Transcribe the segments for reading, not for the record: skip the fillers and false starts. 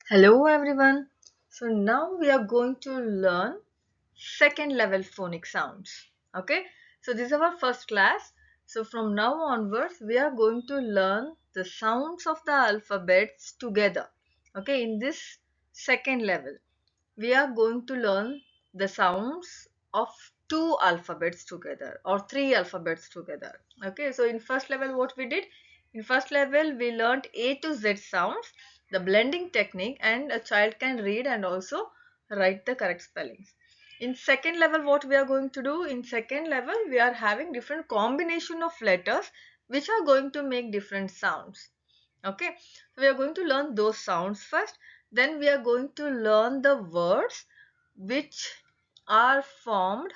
Hello everyone. So now we are going to learn second level phonic sounds. Okay. So this is our first class. So from now onwards we are going to learn the sounds of the alphabets together. Okay. In this second level we are going to learn the sounds of two alphabets together or three alphabets together. Okay, so in first level what we did, in first level we learned A to Z sounds, the blending technique, and a child can read and also write the correct spellings. In second level what we are going to do, in second level we are having different combination of letters which are going to make different sounds. Okay, so we are going to learn those sounds first, then we are going to learn the words which are formed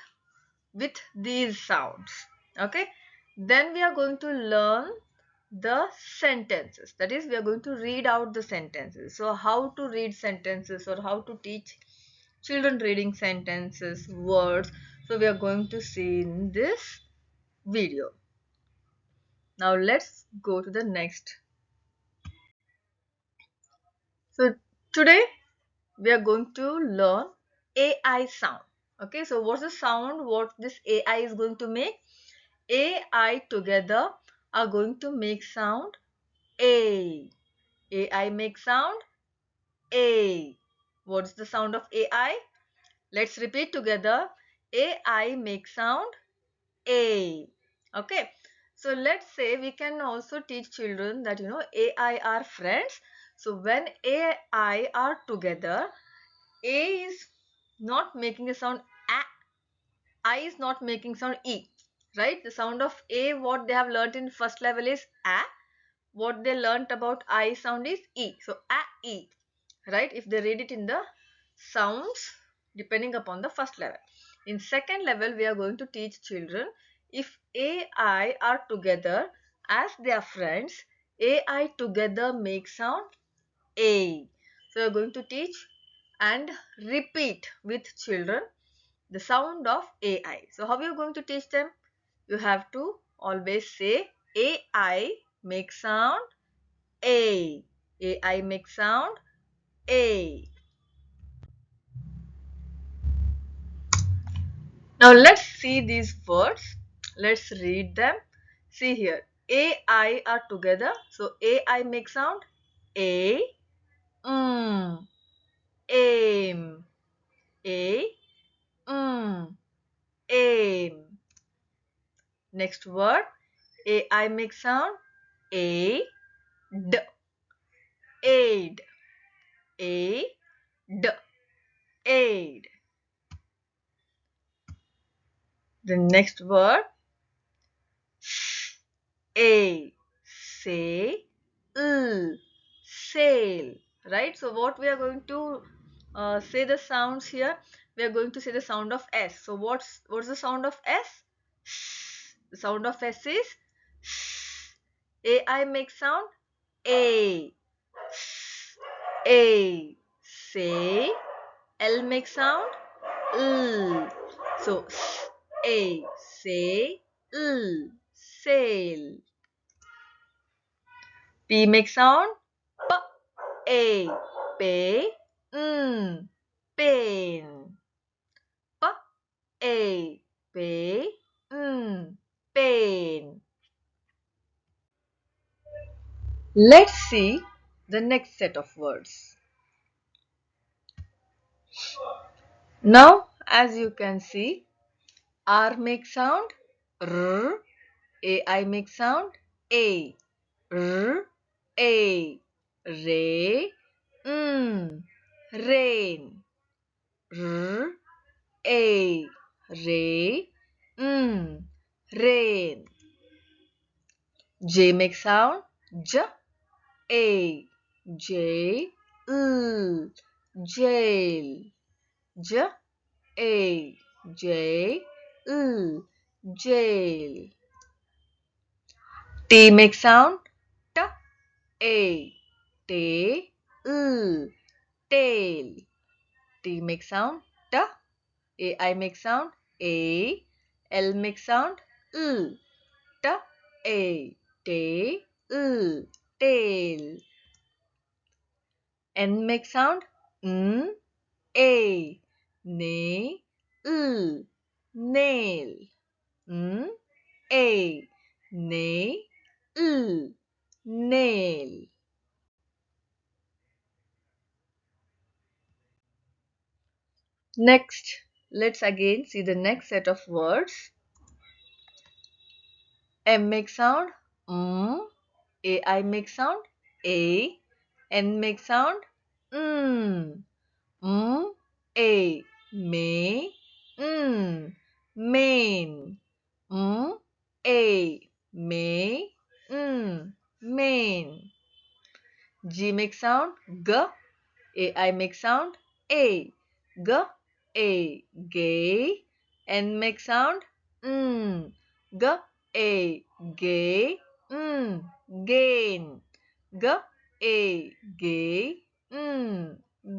with these sounds. Okay, then we are going to learn the sentences, that is we are going to read out the sentences. So how to read sentences or how to teach children reading sentences, words, so we are going to see in this video. Now let's go to the next. So today we are going to learn AI sound. Okay, so what's the sound what this AI is going to make? AI together are going to make sound A. AI make sound A. What's the sound of AI? Let's repeat together. AI make sound A. Okay, so let's say we can also teach children that AI are friends. So when AI are together, A is not making a sound A, I is not making sound E, right? The sound of A, what they have learnt in first level is A. What they learnt about I sound is E. So A, E, right? If they read it in the sounds depending upon the first level. In second level, we are going to teach children if A, I are together as they are friends, A, I together make sound A. So we are going to teach and repeat with children the sound of AI. So how you are going to teach them? You have to always say AI make sound A. AI make sound A. Now let's see these words. Let's read them. See here. A, I are together. So AI make sound A. Mm. Aim. A. Mm. Aim. Next word. AI make sound A. D. Aid. A. D. Aid. The next word. A. Say. Sail. Right? So what we are going to say the sounds here? We are going to say the sound of S. So what's the sound of S? The sound of S is AI makes sound A. A. Say. L makes sound L. So A. Say. L. Sail. P makes sound P. A. Pay. Pain. P. A. Pay. Pain. Let's see the next set of words. Now, as you can see, R makes sound R. AI makes sound A. R. A. Ray. Rain. R. A. Ray. Rain. J makes sound J. A. J. L. Jail. J. A. J. L. Jail. T makes sound T. A. T. L. Tail. T makes sound T. A. I makes sound A. L makes sound L. T. A. T. L. Tail. N make sound. N, A. Nail, nail. N, A. Nail, nail. Next, let's again see the next set of words. M make sound. A-I make sound. A. N make sound. Mm. A. May. Main. A. May. Main. G make sound. G. A-I make sound. A. G. A. Gay. N make sound. G. A. Gay. Gain. G. A. Gay.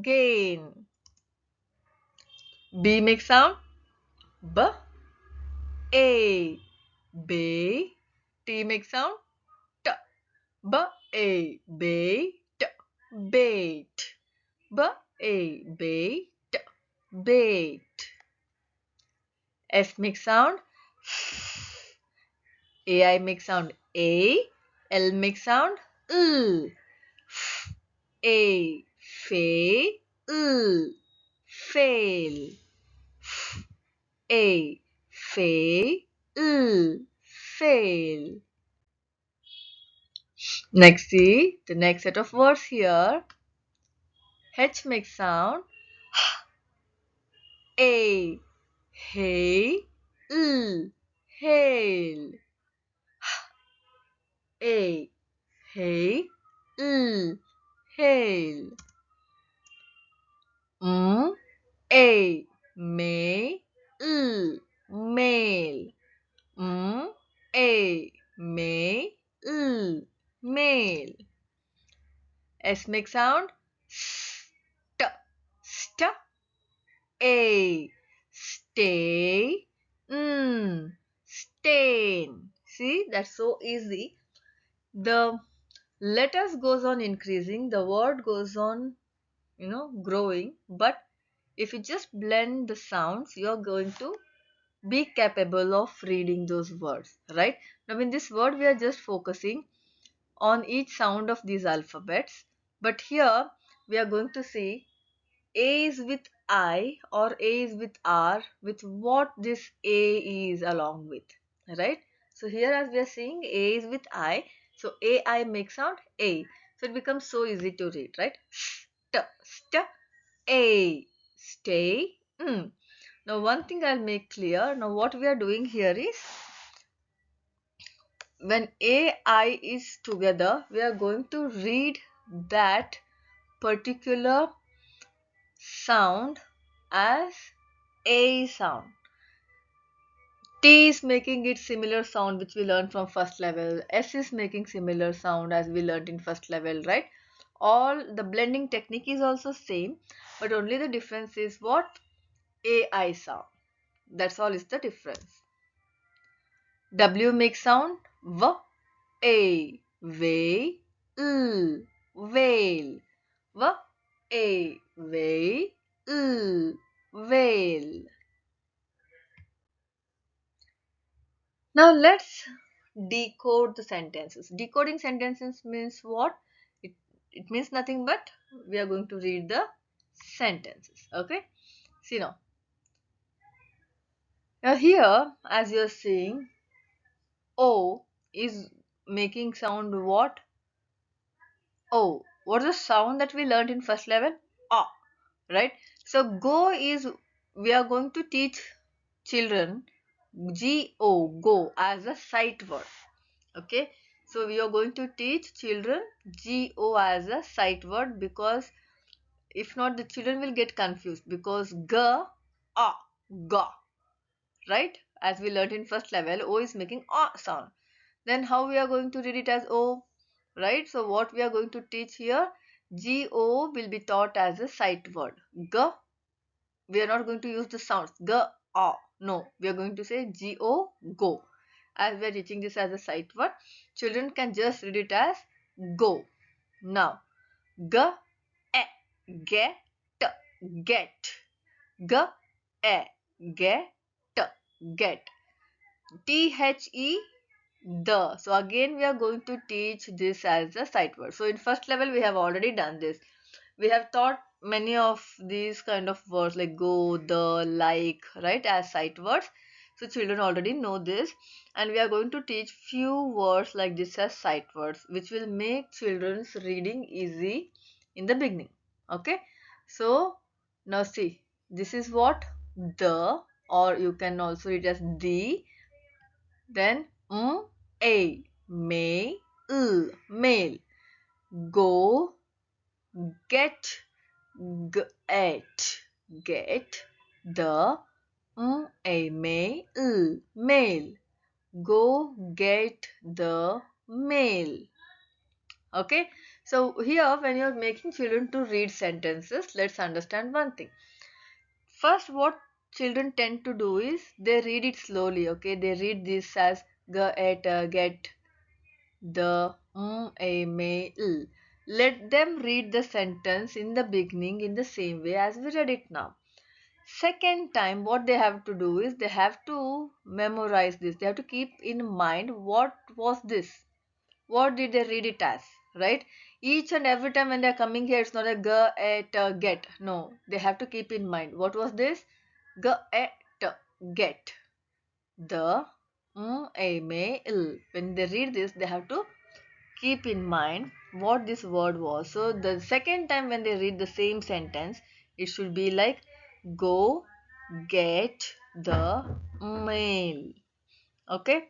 Gain. B make sound. B. A. Bay. T make sound. T. B. A. Bait. Bait. B. A. Bait. Bait. S make sound. A-I make sound. A. L make sound. L. A. Fail. Fail. A. Fail. Fail. Next, see the next set of words here. H makes sound. A. Hail. Hail. A. Hail. Hail. A. May. Mail. A. May. Mail. S make sound. St. St. A. Stay. Stain. See, that's so easy. The letters goes on increasing, the word goes on, growing. But if you just blend the sounds, you're going to be capable of reading those words, right? Now in this word, we are just focusing on each sound of these alphabets. But here we are going to see A is with I or A is with R, with what this A is along with, right? So here as we are seeing A is with I, so AI makes sound A. So it becomes so easy to read, right? St, st, A, stay. Now one thing I'll make clear, now what we are doing here is, when AI is together, we are going to read that particular sound as A sound. T is making it similar sound which we learned from first level. S is making similar sound as we learned in first level, right? All the blending technique is also same, but only the difference is what? AI sound. That's all is the difference. W makes sound V. A. Way. L. Veil. V. A. Way. L. Veil. Now let's decode the sentences. Decoding sentences means what? It means nothing but we are going to read the sentences. Okay. See now. Now here, as you are seeing, O is making sound what? O. What's the sound that we learned in first level? A. Right. So go is, we are going to teach children Go, go as a sight word. Okay, so we are going to teach children Go as a sight word, because if not the children will get confused, because ga, a, ga, right? As we learned in first level, O is making a sound. Then how we are going to read it as O, right? So what we are going to teach here, Go will be taught as a sight word. Ga, we are not going to use the sounds ga, a. No, we are going to say Go, go. As we are teaching this as a sight word, children can just read it as go. Now, g, e, get, get, g, e, get, get, the, the. So again we are going to teach this as a sight word. So in first level we have already done this. We have taught many of these kind of words like go, the, like, right, as sight words. So children already know this, and we are going to teach few words like this as sight words, which will make children's reading easy in the beginning. Okay, so now see, this is what the, or you can also read as the, then a, may, male, go, get, get, the, a, may, male, go get the mail. Okay, so here when you're making children to read sentences, let's understand one thing. First, what children tend to do is they read it slowly. Okay, they read this as get, the, a, may, let them read the sentence in the beginning in the same way as we read it now. Second time, what they have to do is they have to memorize this. They have to keep in mind what was this. What did they read it as, right? Each and every time when they are coming here, it's not a get. No, they have to keep in mind what was this. Get, the, a, may, when they read this, they have to keep in mind what this word was. So the second time when they read the same sentence, it should be like go get the mail. Okay,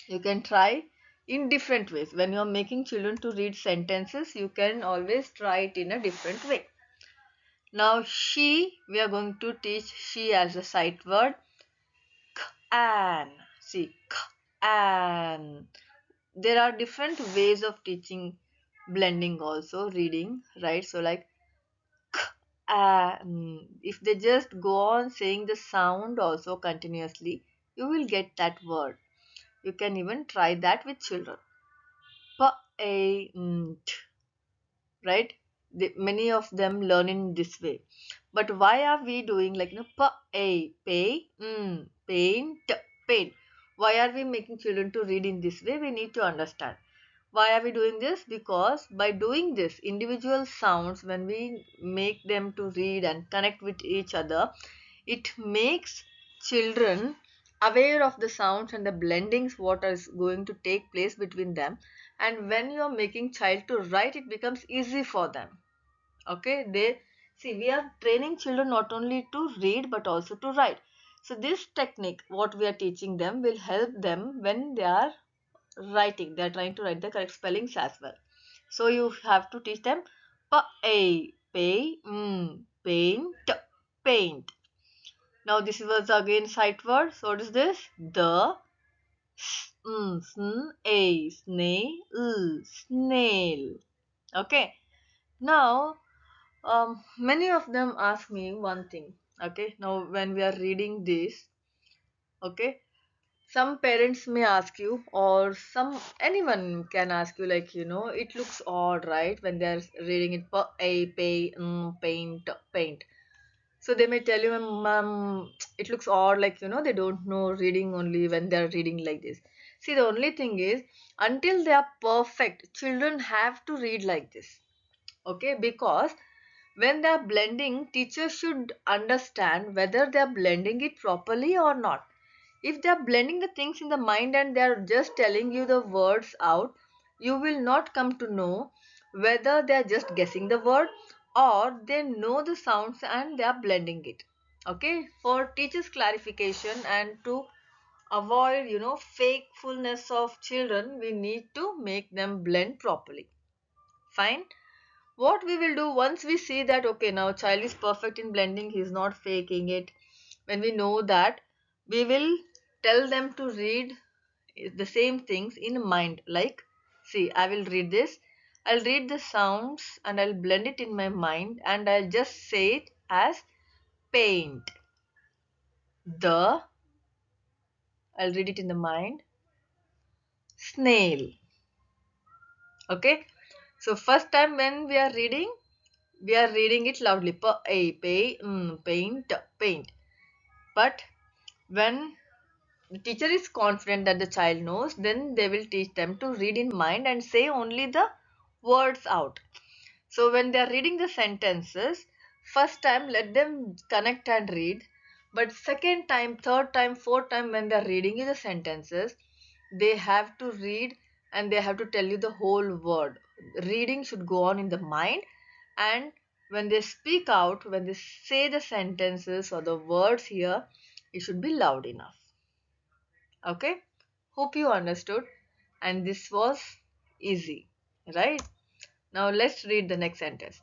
you can try in different ways. When you are making children to read sentences, you can always try it in a different way. Now she, we are going to teach she as a sight word. An, see, an. There are different ways of teaching blending also, reading, right? So like if they just go on saying the sound also continuously, you will get that word. You can even try that with children. Paint, right? Many of them learn in this way. But why are we doing like paint, paint? Why are we making children to read in this way? We need to understand. Why are we doing this? Because by doing this, individual sounds, when we make them to read and connect with each other, it makes children aware of the sounds and the blendings what is going to take place between them. And when you are making child to write, it becomes easy for them. Okay, they see, we are training children not only to read but also to write. So this technique what we are teaching them will help them when they are writing. They are trying to write the correct spellings as well. So you have to teach them paint, paint. Now this was again sight word. So what is this? The, snail. Okay. Now many of them ask me one thing. Okay. Now when we are reading this, okay, some parents may ask you, or some anyone can ask you, like, it looks odd, right, when they're reading it paint, paint. So they may tell you, mom, it looks odd, like, they don't know reading only when they're reading like this. See, the only thing is, until they are perfect, children have to read like this. Okay, because when they are blending, teachers should understand whether they are blending it properly or not. If they are blending the things in the mind and they are just telling you the words out, you will not come to know whether they are just guessing the word or they know the sounds and they are blending it. Okay, for teachers' clarification and to avoid, fakefulness of children, we need to make them blend properly. Fine. What we will do once we see that, okay, now child is perfect in blending, he is not faking it. When we know that, we will tell them to read the same things in mind. Like, see, I will read this, I'll read the sounds and I'll blend it in my mind and I'll just say it as paint. The, I'll read it in the mind, snail. Okay, so first time when we are reading, we are reading it loudly. Paint, paint. But when the teacher is confident that the child knows, then they will teach them to read in mind and say only the words out. So when they are reading the sentences, first time let them connect and read. But second time, third time, fourth time, when they are reading you the sentences, they have to read and they have to tell you the whole word. Reading should go on in the mind, and when they speak out, when they say the sentences or the words here, it should be loud enough. Okay? Hope you understood. And this was easy, right? Now let's read the next sentence.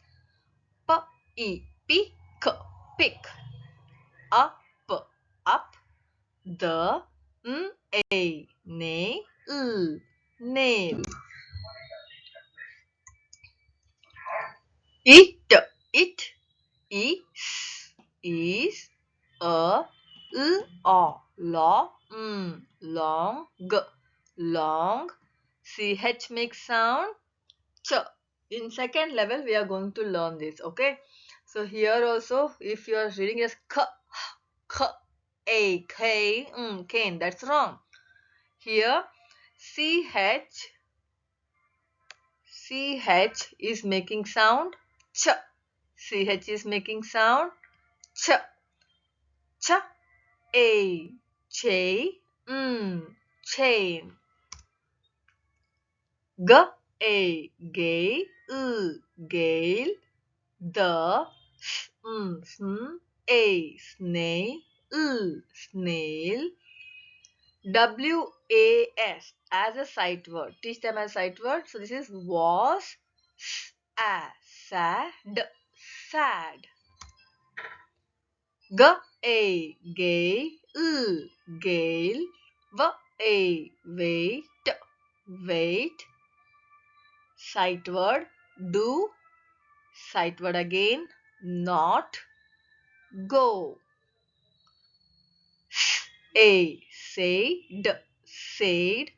Pick, pick. Up, up. The, a, nail, nail. It, it, is, a, law, long, long. Ch makes sound, ch. In second level, we are going to learn this, okay? So here also, if you are reading as k, a, k, cane, that's wrong. Here, ch is making sound ch. Ch is making sound ch. Ch, a, chain, chain. G, a, gay, gale. The, a, snail, snail. Was as a sight word. Teach them as a sight word. So this is was, sad, sad. G, a, gay, gale. V, a, wait, wait. Sight word, do. Sight word again, not, go. A, said, said.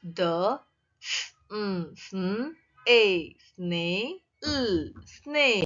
The, a, snail, snail.